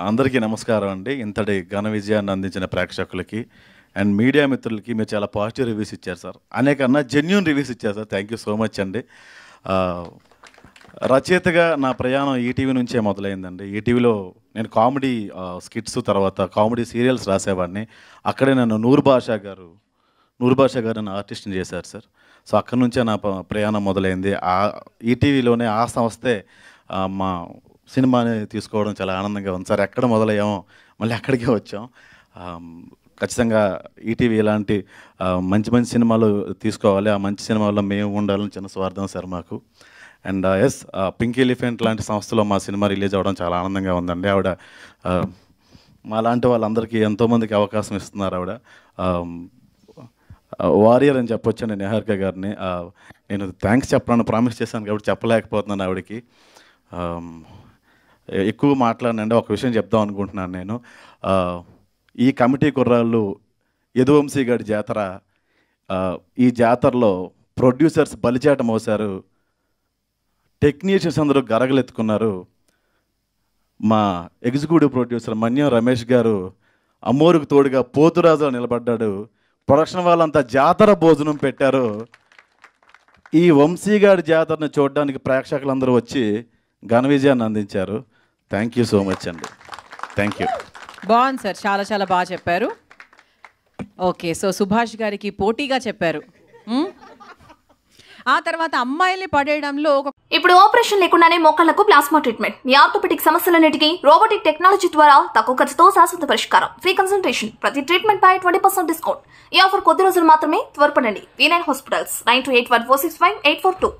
అందరికీ నమస్కారం అండి. ఇంతటి ఘన విజయాన్ని అందించిన ప్రేక్షకులకి అండ్ మీడియా మిత్రులకి మీరు చాలా పాజిటివ్ రివ్యూస్ ఇచ్చారు సార్. అనేకన్నా జెన్యూన్ రివ్యూస్ ఇచ్చారు sir. Thank you so much అండి. రచయితగా నా ప్రయాణం ఈటీవీ నుంచే మొదలైందండి. ఈటీవీలో నేను కామెడీ స్కిట్స్ తర్వాత కామెడీ సీరియల్స్ రాసేవాడిని. అక్కడే నన్ను నూర్ బాషా గారు నన్ను ఆర్టిస్ట్ని చేశారు సార్. సో అక్కడి నుంచే నా ప్రయాణం మొదలైంది. ఈటీవీలోనే ఆ సంస్థే మా సినిమాని తీసుకోవడం చాలా ఆనందంగా ఉంది సార్. ఎక్కడ మొదలయ్యామో మళ్ళీ అక్కడికే వచ్చాం. ఖచ్చితంగా ఈటీవీ ఇలాంటి మంచి మంచి సినిమాలు తీసుకోవాలి, ఆ మంచి సినిమాల్లో మేము ఉండాలని చిన్న స్వార్థం సార్ మాకు. అండ్ ఎస్, పింక్ ఎలిఫెంట్ లాంటి సంస్థలో మా సినిమా రిలీజ్ అవ్వడం చాలా ఆనందంగా ఉందండి. ఆవిడ మా లాంటి వాళ్ళందరికీ ఎంతోమందికి అవకాశం ఇస్తున్నారు. ఆవిడ వారియర్ అని చెప్పొచ్చండి నిహారిక గారిని. నేను థ్యాంక్స్ చెప్పాలని ప్రామిస్ చేశాను కాబట్టి చెప్పలేకపోతున్నాను ఆవిడకి. ఎక్కువ మాట్లాడినండి. ఒక విషయం చెప్దాం అనుకుంటున్నాను నేను. ఈ కమిటీ కుర్రాళ్ళు యదువంశీ గారి జాతర, ఈ జాతరలో ప్రొడ్యూసర్స్ బలిచేట మోసారు, టెక్నీషియన్స్ అందరూ గరగలెత్తుకున్నారు. మా ఎగ్జిక్యూటివ్ ప్రొడ్యూసర్ మన్యం రమేష్ గారు అమ్మోరుకు తోడుగా పోతురాజులో నిలబడ్డాడు. ప్రొడక్షన్ వాళ్ళంతా జాతర భోజనం పెట్టారు. ఈ వంశీ గారి జాతరను చూడడానికి ప్రేక్షకులందరూ వచ్చి ఘన విజయాన్ని అందించారు. థ్యాంక్ యూ సో మచ్ అండి. Thank you. బాగుంది సార్, చాలా చాలా బాగా చెప్పారు. ఓకే, సో సుభాష్ గారికి పోటీగా చెప్పారు. ఆ తర్వాత అమ్మాయిల్ని పడేయడంలో ఇప్పుడు ఆపరేషన్ లేకుండానే మోకాళ్లకు ప్లాస్మా ట్రీట్మెంట్, మీ ఆర్థోపెడిక్ సమస్యలన్నిటికీ రోబోటిక్ టెక్నాలజీ ద్వారా తక్కువ ఖర్చుతో శాశ్వత పరిష్కారం, ఫ్రీ కన్సల్టేషన్, ప్రతి ట్రీట్మెంట్ పై 20% డిస్కౌంట్. ఈ ఆఫర్ కొద్ది రోజులు మాత్రమే, త్వరపడండి. V9 hospitals 9281465842.